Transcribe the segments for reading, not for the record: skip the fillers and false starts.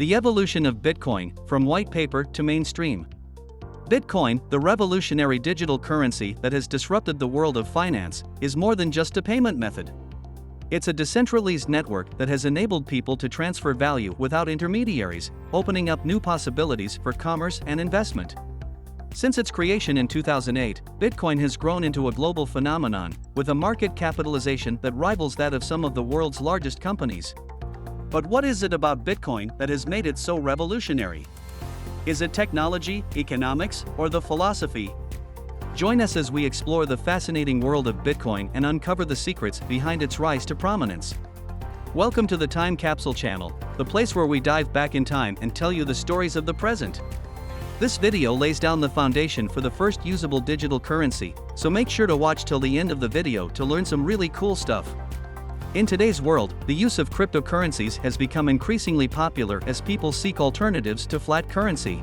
The evolution of Bitcoin, from white paper to mainstream. Bitcoin, the revolutionary digital currency that has disrupted the world of finance, is more than just a payment method. It's a decentralized network that has enabled people to transfer value without intermediaries, opening up new possibilities for commerce and investment. Since its creation in 2008, Bitcoin has grown into a global phenomenon, with a market capitalization that rivals that of some of the world's largest companies. But what is it about Bitcoin that has made it so revolutionary? Is it technology, economics, or the philosophy? Join us as we explore the fascinating world of Bitcoin and uncover the secrets behind its rise to prominence. Welcome to the Time Capsule channel, the place where we dive back in time and tell you the stories of the present. This video lays down the foundation for the first usable digital currency, so make sure to watch till the end of the video to learn some really cool stuff. In today's world, the use of cryptocurrencies has become increasingly popular as people seek alternatives to fiat currency.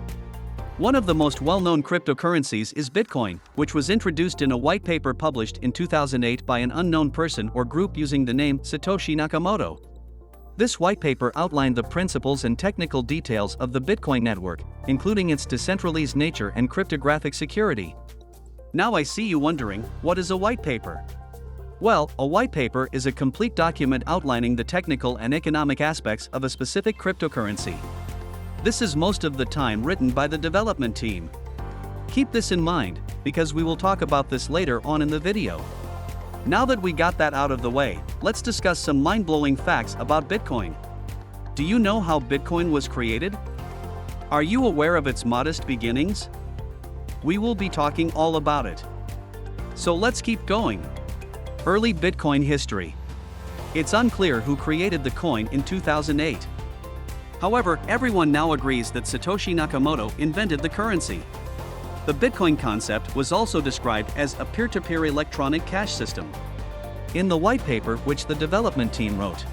One of the most well-known cryptocurrencies is Bitcoin, which was introduced in a white paper published in 2008 by an unknown person or group using the name Satoshi Nakamoto. This white paper outlined the principles and technical details of the Bitcoin network, including its decentralized nature and cryptographic security. Now I see you wondering, what is a white paper? Well, a white paper is a complete document outlining the technical and economic aspects of a specific cryptocurrency. This is most of the time written by the development team. Keep this in mind, because we will talk about this later on in the video. Now that we got that out of the way, let's discuss some mind-blowing facts about Bitcoin. Do you know how Bitcoin was created? Are you aware of its modest beginnings? We will be talking all about it. So let's keep going. Early Bitcoin history. It's unclear who created the coin in 2008. However, everyone now agrees that Satoshi Nakamoto invented the currency. The Bitcoin concept was also described as a peer-to-peer electronic cash system in the white paper which the development team wrote.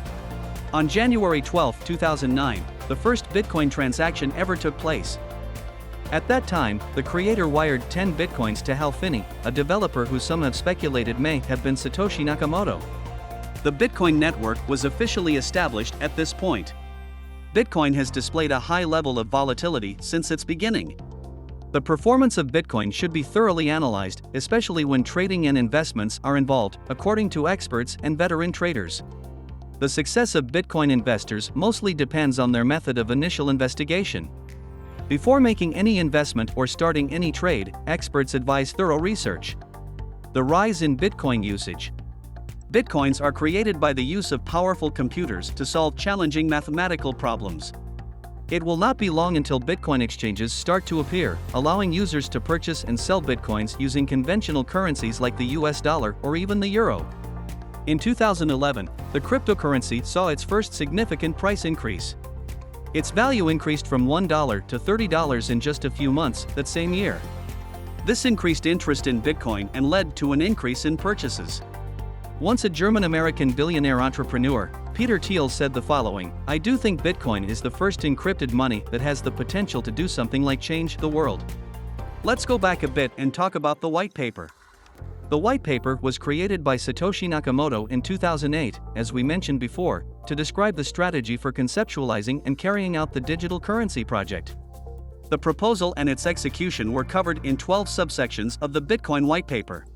On January 12, 2009, the first Bitcoin transaction ever took place. At that time, the creator wired 10 Bitcoins to Hal Finney, a developer who some have speculated may have been Satoshi Nakamoto. The Bitcoin network was officially established at this point. Bitcoin has displayed a high level of volatility since its beginning. The performance of Bitcoin should be thoroughly analyzed, especially when trading and investments are involved, according to experts and veteran traders. The success of Bitcoin investors mostly depends on their method of initial investigation. Before making any investment or starting any trade, experts advise thorough research. The rise in Bitcoin usage. Bitcoins are created by the use of powerful computers to solve challenging mathematical problems. It will not be long until Bitcoin exchanges start to appear, allowing users to purchase and sell Bitcoins using conventional currencies like the US dollar or even the euro. In 2011, the cryptocurrency saw its first significant price increase. Its value increased from $1 to $30 in just a few months that same year. This increased interest in Bitcoin and led to an increase in purchases. Once a German-American billionaire entrepreneur, Peter Thiel said the following: "I do think Bitcoin is the first encrypted money that has the potential to do something like change the world." Let's go back a bit and talk about the white paper. The white paper was created by Satoshi Nakamoto in 2008, as we mentioned before, to describe the strategy for conceptualizing and carrying out the digital currency project. The proposal and its execution were covered in 12 subsections of the Bitcoin white paper.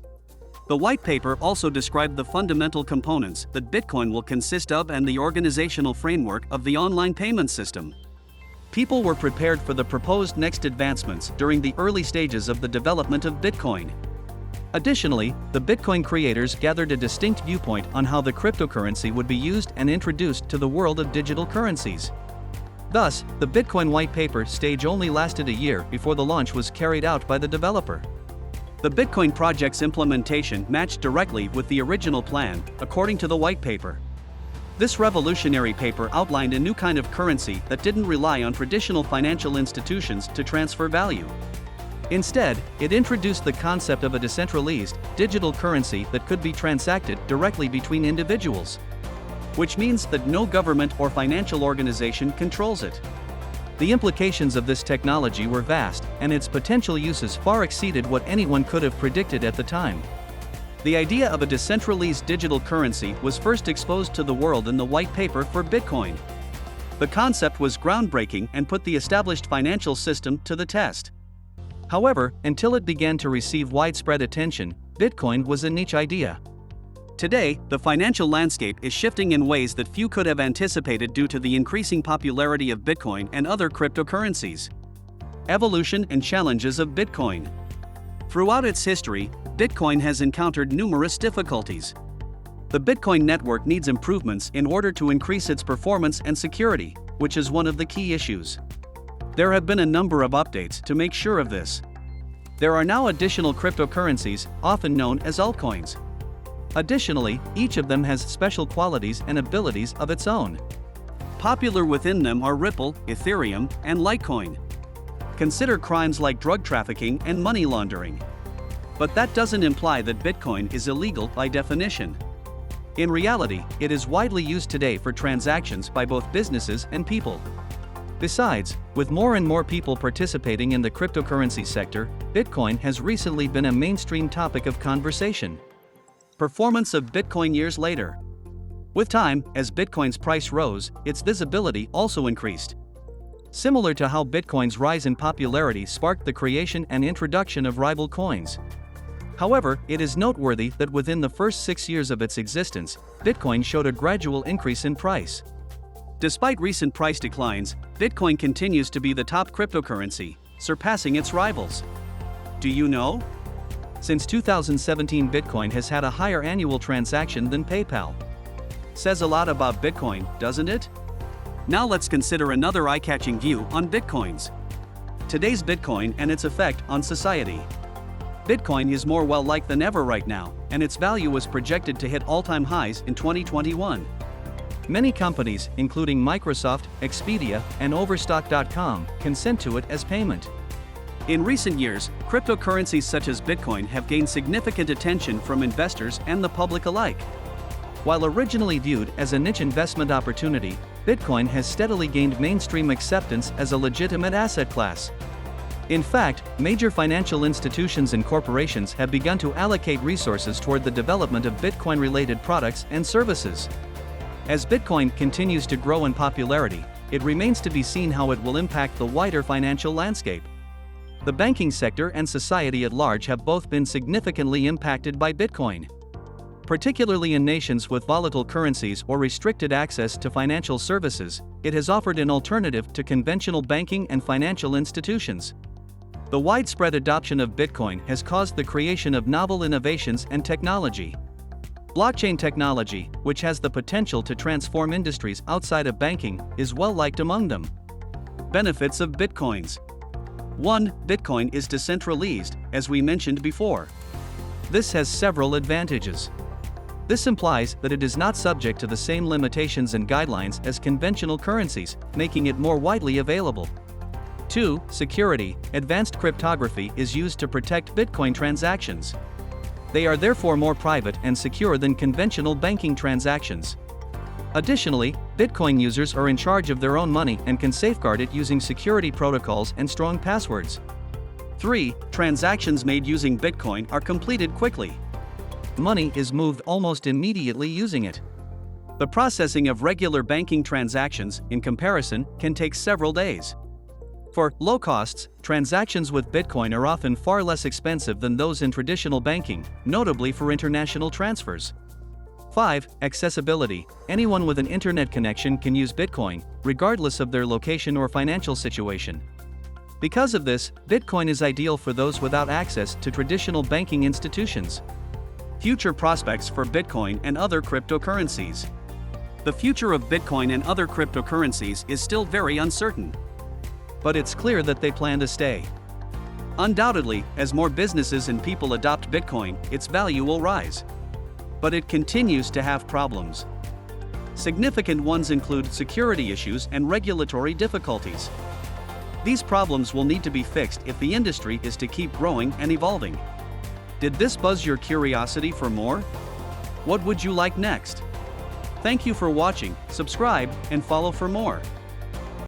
The white paper also described the fundamental components that Bitcoin will consist of and the organizational framework of the online payment system. People were prepared for the proposed next advancements during the early stages of the development of Bitcoin. Additionally, the Bitcoin creators gathered a distinct viewpoint on how the cryptocurrency would be used and introduced to the world of digital currencies. Thus, the Bitcoin white paper stage only lasted a year before the launch was carried out by the developer. The Bitcoin project's implementation matched directly with the original plan, according to the white paper. This revolutionary paper outlined a new kind of currency that didn't rely on traditional financial institutions to transfer value. Instead, it introduced the concept of a decentralized, digital currency that could be transacted directly between individuals. Which means that no government or financial organization controls it. The implications of this technology were vast, and its potential uses far exceeded what anyone could have predicted at the time. The idea of a decentralized digital currency was first exposed to the world in the white paper for Bitcoin. The concept was groundbreaking and put the established financial system to the test. However, until it began to receive widespread attention, Bitcoin was a niche idea. Today, the financial landscape is shifting in ways that few could have anticipated due to the increasing popularity of Bitcoin and other cryptocurrencies. Evolution and challenges of Bitcoin. Throughout its history, Bitcoin has encountered numerous difficulties. The Bitcoin network needs improvements in order to increase its performance and security, which is one of the key issues. There have been a number of updates to make sure of this. There are now additional cryptocurrencies, often known as altcoins. Additionally, each of them has special qualities and abilities of its own. Popular within them are Ripple, Ethereum, and Litecoin. Consider crimes like drug trafficking and money laundering. But that doesn't imply that Bitcoin is illegal by definition. In reality, it is widely used today for transactions by both businesses and people. Besides, with more and more people participating in the cryptocurrency sector, Bitcoin has recently been a mainstream topic of conversation. Performance of Bitcoin years later. With time, as Bitcoin's price rose, its visibility also increased. Similar to how Bitcoin's rise in popularity sparked the creation and introduction of rival coins. However, it is noteworthy that within the first 6 years of its existence, Bitcoin showed a gradual increase in price. Despite recent price declines, Bitcoin continues to be the top cryptocurrency, surpassing its rivals. Do you know? Since 2017, Bitcoin has had a higher annual transaction than PayPal. Says a lot about Bitcoin, doesn't it? Now let's consider another eye-catching view on Bitcoins. Today's Bitcoin and its effect on society. Bitcoin is more well-liked than ever right now, and its value is projected to hit all-time highs in 2021. Many companies, including Microsoft, Expedia, and Overstock.com, consent to it as payment. In recent years, cryptocurrencies such as Bitcoin have gained significant attention from investors and the public alike. While originally viewed as a niche investment opportunity, Bitcoin has steadily gained mainstream acceptance as a legitimate asset class. In fact, major financial institutions and corporations have begun to allocate resources toward the development of Bitcoin-related products and services. As Bitcoin continues to grow in popularity, it remains to be seen how it will impact the wider financial landscape. The banking sector and society at large have both been significantly impacted by Bitcoin. Particularly in nations with volatile currencies or restricted access to financial services, it has offered an alternative to conventional banking and financial institutions. The widespread adoption of Bitcoin has caused the creation of novel innovations and technology. Blockchain technology, which has the potential to transform industries outside of banking, is well liked among them. Benefits of Bitcoins. 1. Bitcoin is decentralized, as we mentioned before. This has several advantages. This implies that it is not subject to the same limitations and guidelines as conventional currencies, making it more widely available. 2. Security. Advanced cryptography is used to protect Bitcoin transactions. They are therefore more private and secure than conventional banking transactions. Additionally, Bitcoin users are in charge of their own money and can safeguard it using security protocols and strong passwords. 3. Transactions made using Bitcoin are completed quickly. Money is moved almost immediately using it. The processing of regular banking transactions, in comparison, can take several days. For low costs, transactions with Bitcoin are often far less expensive than those in traditional banking, notably for international transfers. 5. Accessibility. Anyone with an internet connection can use Bitcoin, regardless of their location or financial situation. Because of this, Bitcoin is ideal for those without access to traditional banking institutions. Future prospects for Bitcoin and other cryptocurrencies. The future of Bitcoin and other cryptocurrencies is still very uncertain. But it's clear that they plan to stay. Undoubtedly, as more businesses and people adopt Bitcoin, its value will rise. But it continues to have problems. Significant ones include security issues and regulatory difficulties. These problems will need to be fixed if the industry is to keep growing and evolving. Did this buzz your curiosity for more? What would you like next? Thank you for watching, subscribe, and follow for more.